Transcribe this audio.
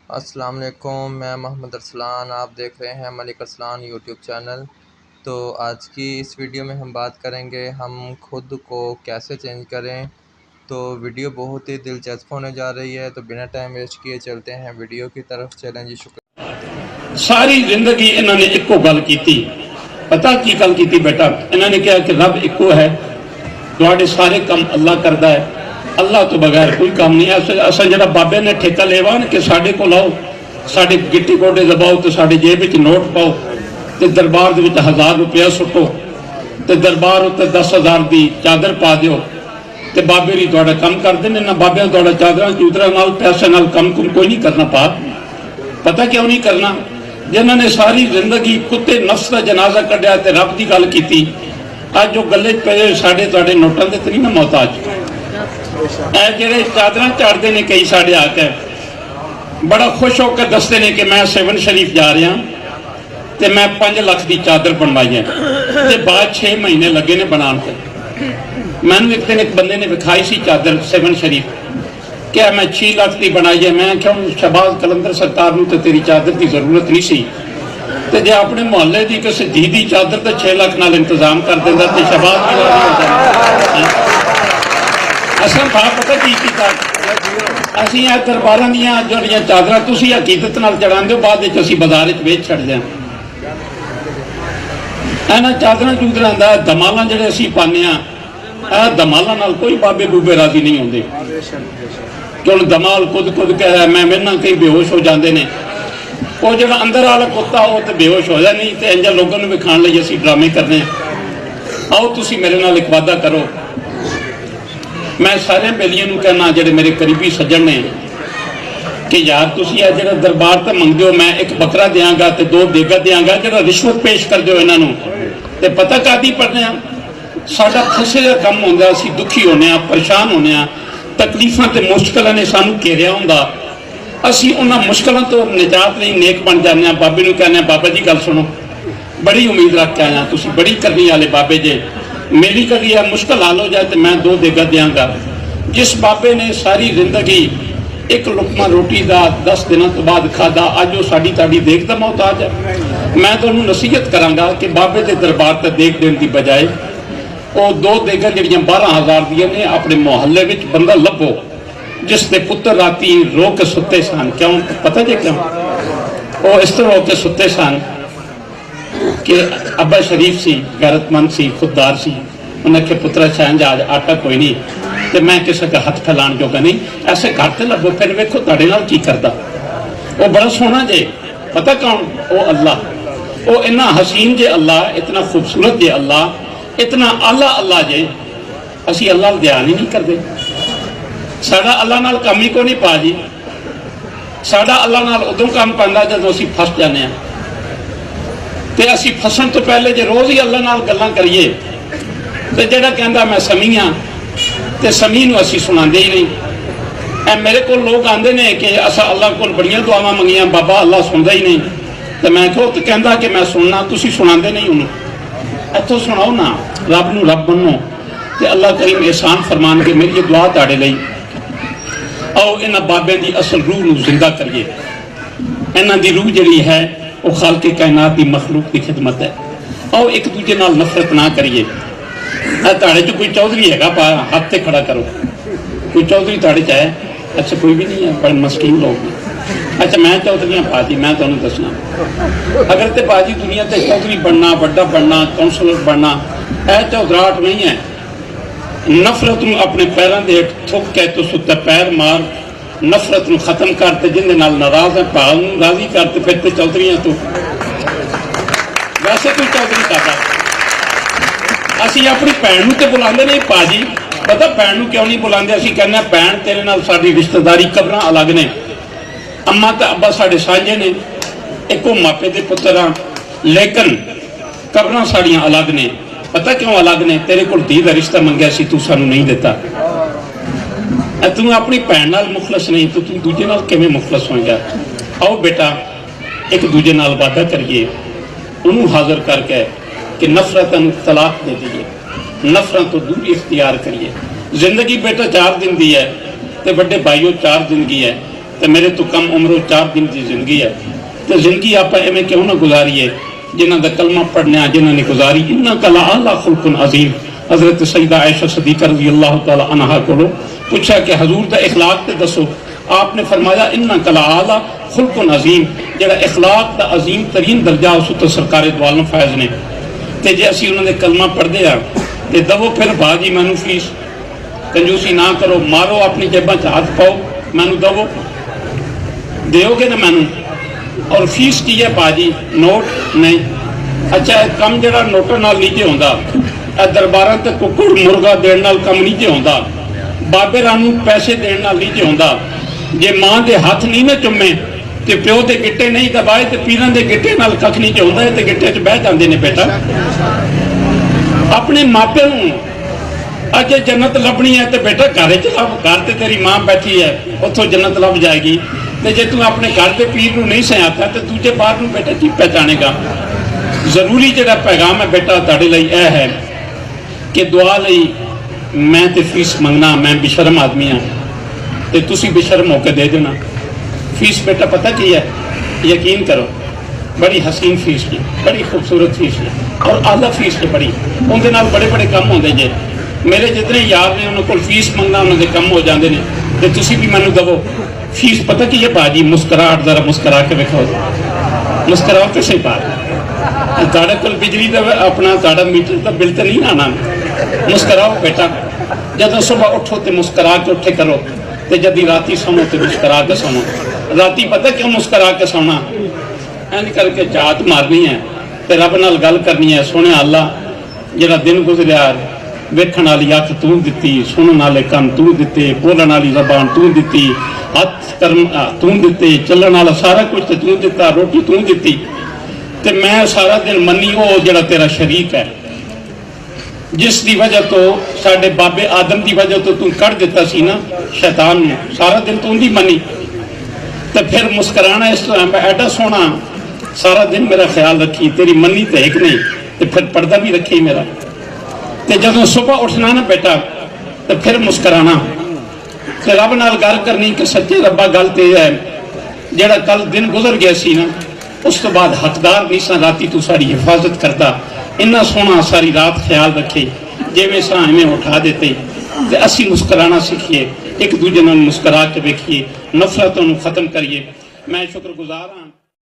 अस्सलाम वालेकुम, मैं मोहम्मद अरसलान। आप देख रहे हैं मलिक अरसलान यूट्यूब चैनल। तो आज की इस वीडियो में हम बात करेंगे हम खुद को कैसे चेंज करें। तो वीडियो बहुत ही दिलचस्प होने जा रही है, तो बिना टाइम वेस्ट किए चलते हैं वीडियो की तरफ। चलें जी, शुक्रिया। सारी जिंदगी इन्होंने इको गल की, पता की गल की बेटा, इन्होंने कहा कि रब इको है, तुहाडे सारे काम अल्लाह करता है, अल्लाह तो बगैर कोई काम नहीं है। असा जो बाबे ने ठेका लेवा ना कि साढ़े को आओ, साढ़े गिट्टी गोडे दबाओ, तो साढ़े जेब में नोट पाओ, तो दरबार के 1000 रुपया सुटो, तो दरबार उत्ते 10,000 की चादर पा दो, तो बाबे ही तुहाडा काम कर देने ना। बाबे तुहाडा चादर चूदर नाल पैसे नाल कम कुम कोई नहीं करना। पता क्यों नहीं करना? जिन्होंने सारी जिंदगी कुत्ते नफ्स का जनाजा कढ़िया ते रब की गल की, अज जो गले पे साढ़े तुहाडे नोटां दे नहीं ना मोहताज। जेडे चादर झाड़ते हैं कई साढ़े आके बड़ा खुश होकर दसते हैं कि मैं 7 शरीफ जा रहा, तो मैं 5 लाख की चादर बनवाई है, तो बाद 6 महीने लगे ने बनाने। मैंने एक दिन एक बंदे ने विखाई सी चादर 7 शरीफ, क्या मैं 6 लाख की बनाई है। मैं क्यों शहबाज कलंदर सरकार नूं तो तेरी चादर की जरूरत नहीं सी, तो जे अपने मुहल्ले की किसी धी की चादर तो 6 लाख नाल इंतजाम कर देंदा तो शहबाज की हो असा भाव पता की किया, असी ए दरबारां दीयां जिहड़ियां चादरां तुसीं हकीकत नाल चढ़ांदे हो, बाद विच असीं बाजार विच वेच छड्डदे हां। इन्हां चादरां चूदरां दा दमालां जिहड़े असीं पाने आ, दमालां नाल कोई बाबे बूबे राजी नहीं होंदे। कि दमाल खुद के मैं मेरना कई बेहोश हो जाते हैं, वो जो अंदर वाला कुत्ता वो तो बेहोश होया नहीं, तो इंजा लोगों को विखाण लई असीं ड्रामे करने। आओ तुसीं मेरे नाल एक वादा करो, मैं सारे बेलियां नूं कहना जिहड़े मेरे करीबी सज्जन ने कि यार तुसीं आ जिहड़ा दरबार तो मंगदे हो, मैं एक बकरा देंगा तो 2 देगा देंगा, जिहड़ा रिश्वत पेश कर दो इन्हां नूं, ते पता कादी पढ़ने आ साडा फसे दा कम हुंदा, असीं दुखी होने आ, परेशान होने आ, तकलीफां ते मुश्किलां ने सानू घेरिया हुंदा, असीं उन्हां मुश्किलां तो निजात लई नेक बन जाने। बाबे नूं कहने बाबा जी गल सुनो, बड़ी उम्मीद रख के आया, तुसीं बड़ी करनी वाले बाबे जे, मेरी कभी यह मुश्किल हाल हो जाए तो मैं 2 देगा देंगा। जिस बाबे ने सारी जिंदगी एक लुकमा रोटी का 10 दिनों तो बाद खादा, अज वो साड़ी ताड़ी देख दा मोहताज है। मैं तो नसीहत करांगा कि बाबे के दरबार ते देख देने की बजाय वो 2 देगा जिहड़ियां 12,000 दियां ने अपने मुहल्ले में बंदा लभो जिसके पुत्र राती रो के सुते सन। क्यों पता जे क्यों? वो इस तरह रो के सुते सन कि अब्बा शरीफ सी, गैरतमंद सी, खुददार सी, उन्हें आखे पुत्रा शायद आज आटा कोई नहीं, तो मैं किसी का हथ फैलाने जोगा नहीं, ऐसे घर से लभो, फिर वेखो तुहाडे नाल की करदा। वो बड़ा सोहना जे, पता कौन? वो अल्लाह। वो इन्ना हसीन जे अल्लाह, इतना खूबसूरत जे अल्लाह, इतना आला अल्लाह जे, असी अल्लाह ध्यान ही नहीं करते। साडा अल्लाह नाल काम ही को नहीं पा जी, साडा अल्लाह नाल उदों काम पांदा जदों असीं फस जाने आ। ते असीं फसन तो पहले जे रोज़ ही अल्लाह नाल गल्लां करिए, तो जिहड़ा कहंदा मैं समी हाँ, तो समी नूं असीं सुणांदे ही नहीं। ए मेरे को लोग आंदे ने कि असां अल्लाह कोल बड़ियां दुआवां मंगियां, बाबा अल्लाह सुनदा ही नहीं, तो मैं कहो तो कहंदा कि मैं सुनना, तुसीं सुणांदे नहीं उन्होंने। इत्थों सुनाओ ना, रब नूं रब मनो, तो अल्लाह करीम एहसान फरमान के मेरी दुआ तुहाडे लई। आओ इन्हां बाबे की असल रूह नूं जिंदा करिए। इन्हां दी रूह जिहड़ी है वो खालके कायनात की मखलूक की खिदमत है। आओ एक दूजे नाल नफरत ना करिए। तुहाडे च कोई चौधरी हैगा? हाथ ते खड़ा करो। कोई चौधरी तुहाडे च है? अच्छा कोई भी नहीं है, बड़े मस्कीन लोग ने। अच्छा मैं चौधरी हाँ पाजी, मैं तुहानूं दसना, अगर तो पाजी दुनिया ते चौधरी बनना, बड़ा बनना, काउंसलर बनना, यह चौधराहट नहीं है। नफरत नूं अपने पैरों के हेठ थुक के तो सुत्ते पैर मार, नफरत नूं खत्म करते, जिंदे नाल नाराज है भाव नूं राजी करते, फिर तो चौधरी तो वैसे कोई चौधरी करता। असीं अपनी भैन नूं ते बुलांदे नहीं पाजी, पता भैन नूं क्यों नहीं बुलांदे? असीं कहने भैन तेरे नाल साडी रिश्तेदारी कबरां अलग ने, अम्मा तो अब्बा साढ़े साझे ने, एको मापे के पुत्र हाँ, लेकिन कबरां साड़ियां अलग ने। पता क्यों अलग ने? तेरे को धी का रिश्ता मंगया सी, तू सानू नहीं दिता। तू अपनी भैन नाल मुखलस नहीं, तो तू दूजे नाल किवें मुखलस होएगा? आओ बेटा एक दूजे नाल वादा करिए, उन्होंने हाजिर करके कि नफरत तलाक दे दीजिए, नफरत तो दूरी इख्तियार करिए। जिंदगी बेटा 4 दिन की है, तो बड़े भाईओ 4 दिन की है, तो मेरे तो कम उम्रों 4 दिन की जिंदगी है, तो जिंदगी आप एवं क्यों ना गुजारीए जिन्हों का कलमा पढ़ने जिन्होंने गुजारी। इन्ना कला अला खुल्कुन अजीम। हजरत सईदा आयशा सदीका रज़ी अल्लाह तआला अन्हा को पूछा कि हजूर का इखलाक तो दसो। आपने फरमाया इन्ना कला आला खुल्कुन अजीम, जरा इखलाक का अजीम तरीन दर्जा उस तो सरकार दो आलम फैज़ ने। तो जे असी उन्होंने कलमा पढ़ते हैं तो दवो फिर भाजी मैनू फीस, कंजूसी ना करो, मारो अपनी जेबा च हाथ पाओ, मैनू दवो, दोगे ना मैनू। और फीस की है भाजी? नोट नहीं। अच्छा कम जरा नोटों नाल नहीं जो होंदा, दरबार ते कुकड़ मुर्गा देने नाल कम नहीं जो होंदा, बाबे रानू पैसे देने नाल नहीं जो होंदा। जे मां दे हाथ नहीं ना चुमे तो प्यो के गिट्टे नहीं दबाए तो पीरां दे गिट्टे नाल कख नहीं जो होंदा, ते गिट्टे च बह जांदे ने बेटा। अपने मापे नूं अजे जन्नत लभनी है तो बेटा घर च लभ, घर ते तेरी मां बैठी है उथों जन्नत लभ जाएगी। तो जे तू अपने घर के पीर नूं नहीं सहाता तो दूजे बाहर नूं बेटा की पहचानेगा। जरूरी जिहड़ा पैगाम है बेटा तुहाडे लई यह है कि दुआ लई मैं तो फीस मंगना, मैं बेशर्म आदमी हाँ, तो तुसी बेशर्म होकर दे देना। फीस बेटा पता की है, यकीन करो बड़ी हसीन फीस की, बड़ी खूबसूरत फीस की और आला फीस की बड़ी, उनके नाल बड़े बड़े कम होंदे जे। मेरे जितने यार ने उन्होंने को फीस मंगना उन्होंने कम हो जाते हैं, तो तुसी भी मैनू दवो फीस। पता की है भाजी? मुस्कुराहट, जरा मुस्कुरा के देखो, मुस्कुराओ तो सही बात। तुहाडे कोल बिजली का अपना तुहाडा मीटर का बिल तो नहीं आना, मुस्कुराओ बेटा। जदों सुबह उठो तो मुस्कुरा के उठे करो, तो जब राती सोनो तो मुस्कुरा के सोनो। राती पता क्यों मुस्कुरा के सोना? इंज करके जात मारनी है तो रब नाल गल करनी है, सोने अल्लाह जिहड़ा दिन गुजरिया वेखण वाली अख तू दिती, सुनने वाले कन तू दिते, बोलण वाली जबान तू दिती, हथ कर्म तू दिते, चलण वाला सारा कुछ तो तू दिता, रोटी तू दिती। ते मैं सारा दिन मनी वो जिहड़ा तेरा शरीक है, जिस दी वजह तो साडे बाबे आदम की वजह तो तू कढ़ दिता सी ना शैतान ने, सारा दिन तू दी मनी। तो फिर मुस्कुराना इस तरह एडा सोना, सारा दिन मेरा ख्याल रखी, तेरी मनी तो एक नहीं, तो फिर पर्दा भी रखी मेरा। तो जदों सुबह उठना ना बेटा तो फिर मुस्कुराना, तो रब नाल गल करनी कि सच्चे रब्बा गल तो है जिहड़ा कल दिन गुजर गया सी ना, उस तो बाद हकदार नहीं सा राती तू साड़ी हिफाजत करता। इन्ना सोना सारी रात ख्याल रखे, जिवें सा इवें उठा देते। तो असी मुस्कुराना सीखिए, एक दूजे नाल मुस्कुरा के वेखिए, नफरतों नूं खत्म करिए। मैं शुक्रगुजार हाँ।